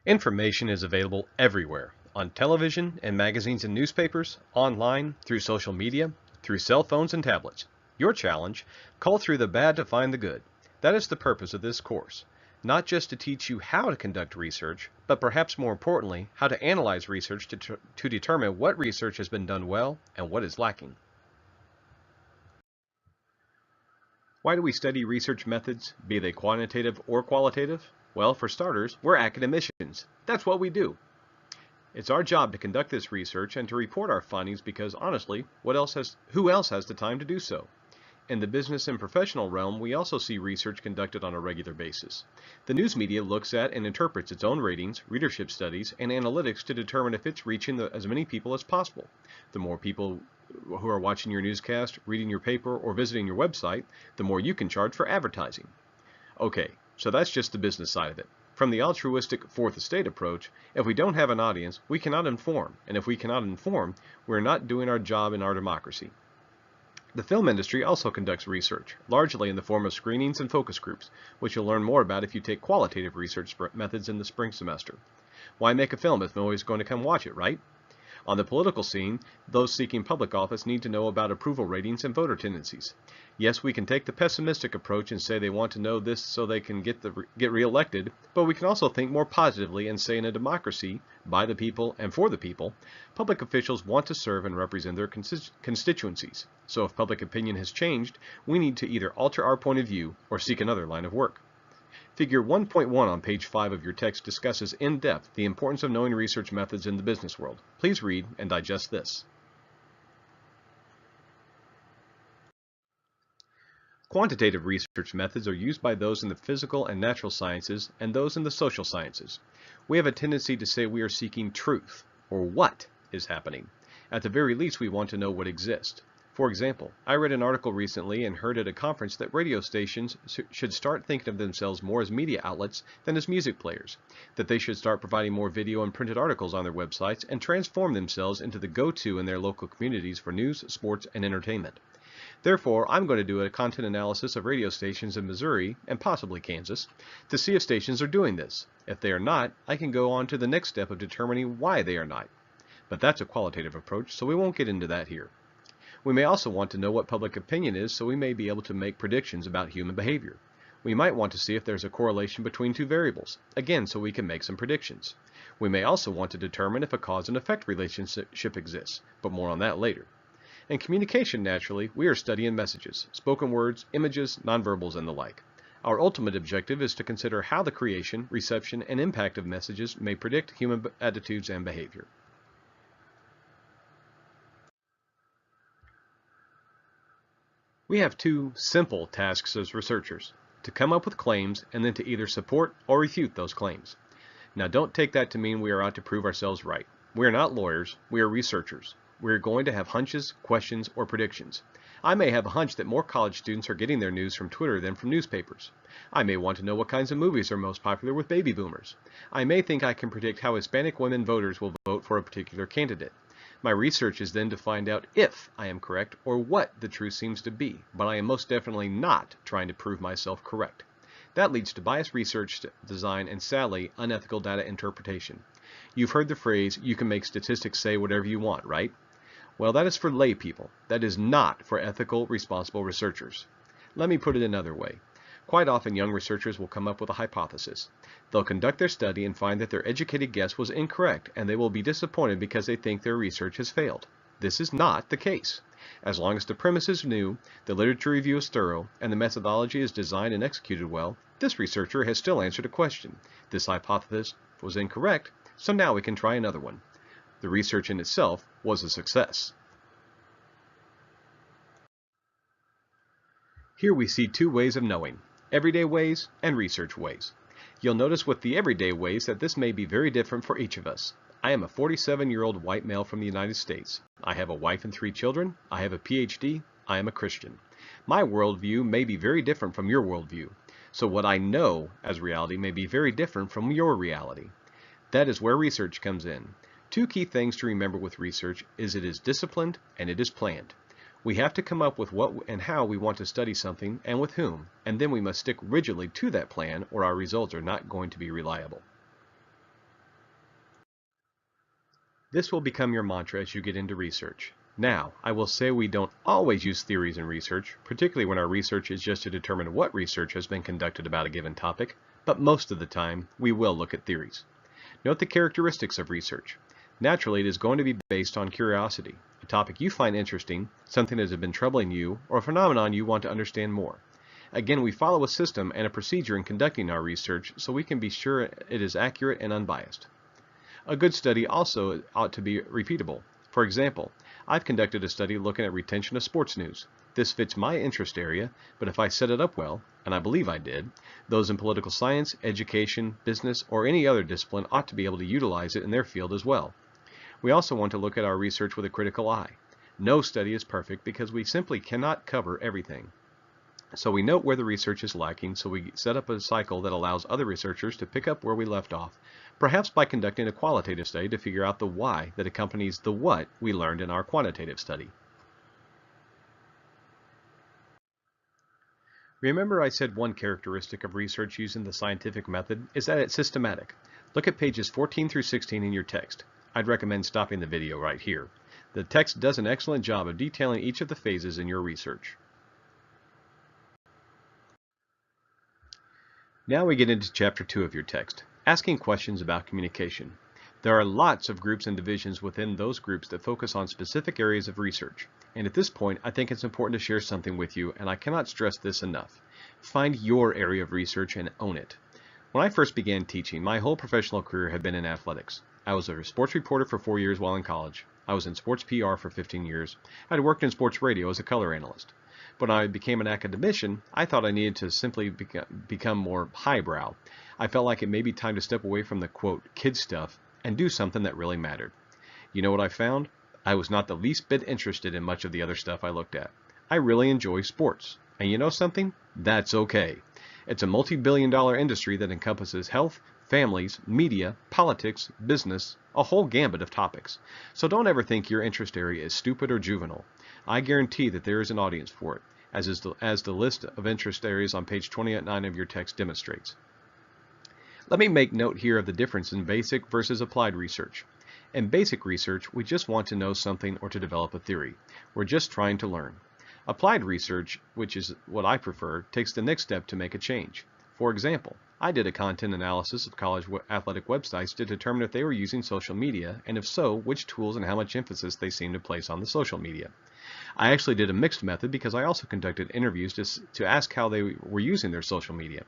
Information is available everywhere, on television and magazines and newspapers, online, through social media, through cell phones and tablets. Your challenge: cull through the bad to find the good. That is the purpose of this course. Not just to teach you how to conduct research, but perhaps more importantly, how to analyze research to determine what research has been done well and what is lacking. Why do we study research methods, be they quantitative or qualitative? Well, for starters, we're academicians. That's what we do. It's our job to conduct this research and to report our findings because, honestly, who else has the time to do so? In the business and professional realm, we also see research conducted on a regular basis. The news media looks at and interprets its own ratings, readership studies, and analytics to determine if it's reaching as many people as possible. The more people who are watching your newscast, reading your paper, or visiting your website, the more you can charge for advertising. Okay, so that's just the business side of it. From the altruistic fourth estate approach, if we don't have an audience, we cannot inform, and if we cannot inform, we're not doing our job in our democracy. The film industry also conducts research, largely in the form of screenings and focus groups, which you'll learn more about if you take qualitative research methods in the spring semester. Why make a film if nobody's going to come watch it, right? On the political scene, those seeking public office need to know about approval ratings and voter tendencies. Yes, we can take the pessimistic approach and say they want to know this so they can get reelected, but we can also think more positively and say in a democracy, by the people and for the people, public officials want to serve and represent their constituencies. So if public opinion has changed, we need to either alter our point of view or seek another line of work. Figure 1.1 on page 5 of your text discusses in depth the importance of knowing research methods in the business world. Please read and digest this. Quantitative research methods are used by those in the physical and natural sciences and those in the social sciences. We have a tendency to say we are seeking truth, or what is happening. At the very least, we want to know what exists. For example, I read an article recently and heard at a conference that radio stations should start thinking of themselves more as media outlets than as music players, that they should start providing more video and printed articles on their websites and transform themselves into the go-to in their local communities for news, sports, and entertainment. Therefore, I'm going to do a content analysis of radio stations in Missouri and possibly Kansas to see if stations are doing this. If they are not, I can go on to the next step of determining why they are not. But that's a qualitative approach, so we won't get into that here. We may also want to know what public opinion is, so we may be able to make predictions about human behavior. We might want to see if there's a correlation between two variables, again so we can make some predictions. We may also want to determine if a cause and effect relationship exists, but more on that later. In communication, naturally, we are studying messages, spoken words, images, nonverbals, and the like. Our ultimate objective is to consider how the creation, reception, and impact of messages may predict human attitudes and behavior. We have two simple tasks as researchers: to come up with claims and then to either support or refute those claims. Now don't take that to mean we are out to prove ourselves right. We are not lawyers, we are researchers. We are going to have hunches, questions, or predictions. I may have a hunch that more college students are getting their news from Twitter than from newspapers. I may want to know what kinds of movies are most popular with baby boomers. I may think I can predict how Hispanic women voters will vote for a particular candidate. My research is then to find out if I am correct or what the truth seems to be, but I am most definitely not trying to prove myself correct. That leads to biased research design and, sadly, unethical data interpretation. You've heard the phrase, you can make statistics say whatever you want, right? Well, that is for lay people. That is not for ethical, responsible researchers. Let me put it another way. Quite often, young researchers will come up with a hypothesis. They'll conduct their study and find that their educated guess was incorrect, and they will be disappointed because they think their research has failed. This is not the case. As long as the premise is new, the literature review is thorough, and the methodology is designed and executed well, this researcher has still answered a question. This hypothesis was incorrect, so now we can try another one. The research in itself was a success. Here we see two ways of knowing: everyday ways and research ways. You'll notice with the everyday ways that this may be very different for each of us. I am a 47-year-old white male from the United States. I have a wife and 3 children. I have a PhD. I am a Christian. My worldview may be very different from your worldview. So what I know as reality may be very different from your reality. That is where research comes in. Two key things to remember with research is it is disciplined and it is planned. We have to come up with what and how we want to study something and with whom, and then we must stick rigidly to that plan or our results are not going to be reliable. This will become your mantra as you get into research. Now, I will say we don't always use theories in research, particularly when our research is just to determine what research has been conducted about a given topic, but most of the time, we will look at theories. Note the characteristics of research. Naturally, it is going to be based on curiosity, a topic you find interesting, something that has been troubling you, or a phenomenon you want to understand more. Again, we follow a system and a procedure in conducting our research so we can be sure it is accurate and unbiased. A good study also ought to be repeatable. For example, I've conducted a study looking at retention of sports news. This fits my interest area, but if I set it up well, and I believe I did, those in political science, education, business, or any other discipline ought to be able to utilize it in their field as well. We also want to look at our research with a critical eye. No study is perfect because we simply cannot cover everything. So we note where the research is lacking, so we set up a cycle that allows other researchers to pick up where we left off, perhaps by conducting a qualitative study to figure out the why that accompanies the what we learned in our quantitative study. Remember I said one characteristic of research using the scientific method is that it's systematic. Look at pages 14 through 16 in your text. I'd recommend stopping the video right here. The text does an excellent job of detailing each of the phases in your research. Now we get into chapter 2 of your text, asking questions about communication. There are lots of groups and divisions within those groups that focus on specific areas of research. And at this point, I think it's important to share something with you, and I cannot stress this enough. Find your area of research and own it. When I first began teaching, my whole professional career had been in athletics. I was a sports reporter for 4 years while in college. I was in sports PR for 15 years. I'd worked in sports radio as a color analyst. When I became an academician, I thought I needed to simply become more highbrow. I felt like it may be time to step away from the, quote, kid stuff and do something that really mattered. You know what I found? I was not the least bit interested in much of the other stuff I looked at. I really enjoy sports. And you know something? That's okay. It's a multi-billion-dollar industry that encompasses health, families, media, politics, business, a whole gambit of topics. So don't ever think your interest area is stupid or juvenile. I guarantee that there is an audience for it, as the list of interest areas on page 29 of your text demonstrates. Let me make note here of the difference in basic versus applied research. In basic research, we just want to know something or to develop a theory. We're just trying to learn. Applied research, which is what I prefer, takes the next step to make a change. For example, I did a content analysis of college athletic websites to determine if they were using social media, and if so, which tools and how much emphasis they seemed to place on the social media. I actually did a mixed method because I also conducted interviews to ask how they were using their social media.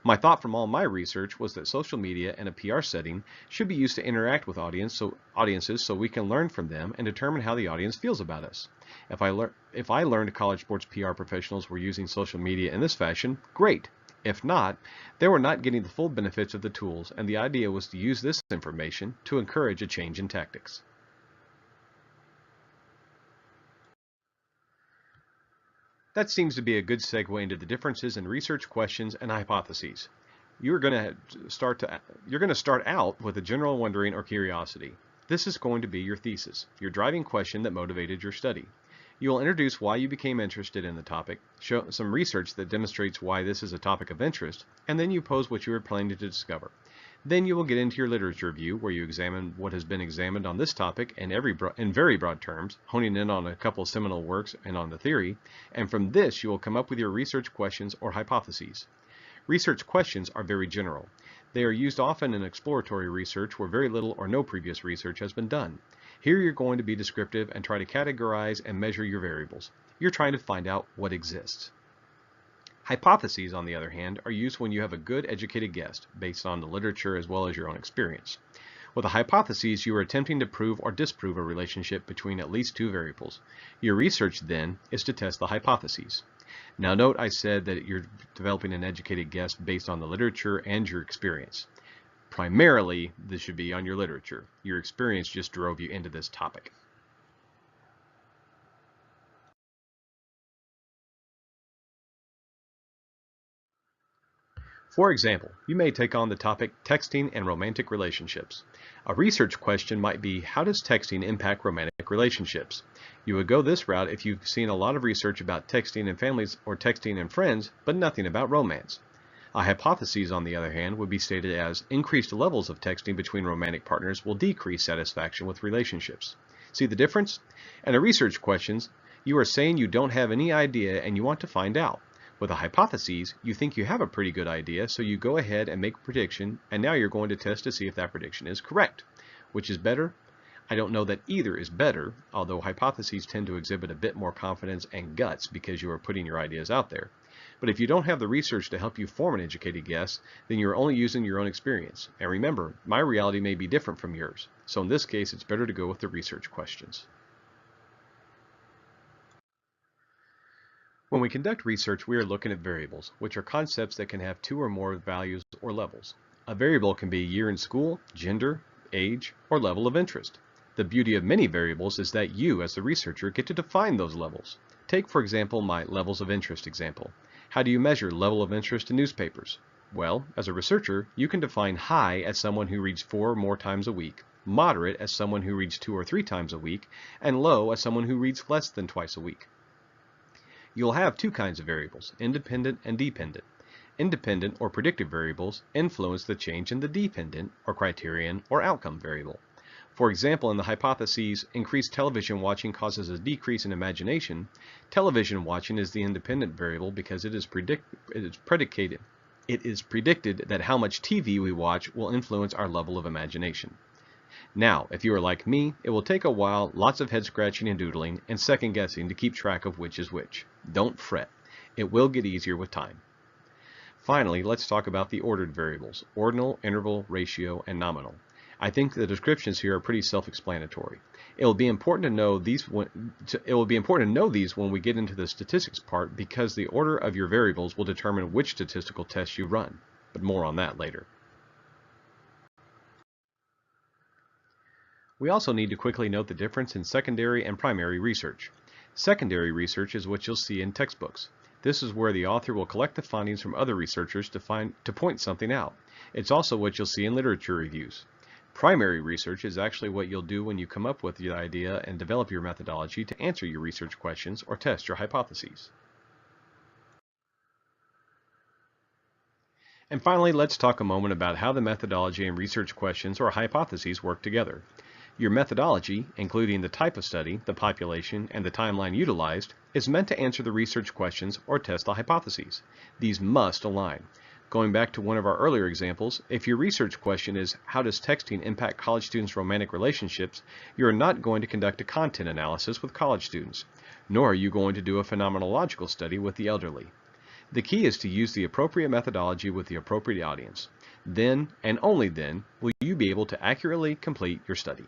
My thought from all my research was that social media in a PR setting should be used to interact with audiences so we can learn from them and determine how the audience feels about us. If I learned college sports PR professionals were using social media in this fashion, great. If not, they were not getting the full benefits of the tools, and the idea was to use this information to encourage a change in tactics. That seems to be a good segue into the differences in research questions and hypotheses. You're going to start out with a general wondering or curiosity. This is going to be your thesis, your driving question that motivated your study. You will introduce why you became interested in the topic, show some research that demonstrates why this is a topic of interest, and then you pose what you are planning to discover. Then you will get into your literature review, where you examine what has been examined on this topic in very broad terms, honing in on a couple seminal works and on the theory, and from this you will come up with your research questions or hypotheses. Research questions are very general. They are used often in exploratory research where very little or no previous research has been done. Here you're going to be descriptive and try to categorize and measure your variables. You're trying to find out what exists. Hypotheses, on the other hand, are used when you have a good educated guess based on the literature as well as your own experience. With a hypothesis, you are attempting to prove or disprove a relationship between at least two variables. Your research, then, is to test the hypotheses. Now note I said that you're developing an educated guess based on the literature and your experience. Primarily, this should be on your literature. Your experience just drove you into this topic. For example, you may take on the topic texting and romantic relationships. A research question might be, how does texting impact romantic relationships? You would go this route if you've seen a lot of research about texting and families or texting and friends, but nothing about romance. A hypothesis, on the other hand, would be stated as increased levels of texting between romantic partners will decrease satisfaction with relationships. See the difference? In a research questions, you are saying you don't have any idea and you want to find out. With a hypothesis, you think you have a pretty good idea, so you go ahead and make a prediction, and now you're going to test to see if that prediction is correct. Which is better? I don't know that either is better, although hypotheses tend to exhibit a bit more confidence and guts because you are putting your ideas out there. But if you don't have the research to help you form an educated guess, then you're only using your own experience. And remember, my reality may be different from yours. So in this case, it's better to go with the research questions. When we conduct research, we are looking at variables, which are concepts that can have two or more values or levels. A variable can be year in school, gender, age, or level of interest. The beauty of many variables is that you, as the researcher, get to define those levels. Take, for example, my levels of interest example. How do you measure level of interest in newspapers? Well, as a researcher, you can define high as someone who reads 4 or more times a week, moderate as someone who reads 2 or 3 times a week, and low as someone who reads less than twice a week. You'll have two kinds of variables, independent and dependent. Independent or predictive variables influence the change in the dependent or criterion or outcome variable. For example, in the hypotheses, increased television watching causes a decrease in imagination, television watching is the independent variable because it is predicted that how much TV we watch will influence our level of imagination. Now, if you are like me, it will take a while, lots of head scratching and doodling, and second guessing to keep track of which is which. Don't fret. It will get easier with time. Finally, let's talk about the ordered variables: ordinal, interval, ratio, and nominal. I think the descriptions here are pretty self-explanatory. It will be important to know these when we get into the statistics part, because the order of your variables will determine which statistical tests you run. But more on that later. We also need to quickly note the difference in secondary and primary research. Secondary research is what you'll see in textbooks. This is where the author will collect the findings from other researchers to point something out. It's also what you'll see in literature reviews. Primary research is actually what you'll do when you come up with the idea and develop your methodology to answer your research questions or test your hypotheses. And finally, let's talk a moment about how the methodology and research questions or hypotheses work together. Your methodology, including the type of study, the population, and the timeline utilized, is meant to answer the research questions or test the hypotheses. These must align. Going back to one of our earlier examples, if your research question is how does texting impact college students' romantic relationships, you are not going to conduct a content analysis with college students, nor are you going to do a phenomenological study with the elderly. The key is to use the appropriate methodology with the appropriate audience. Then, and only then, will you be able to accurately complete your study.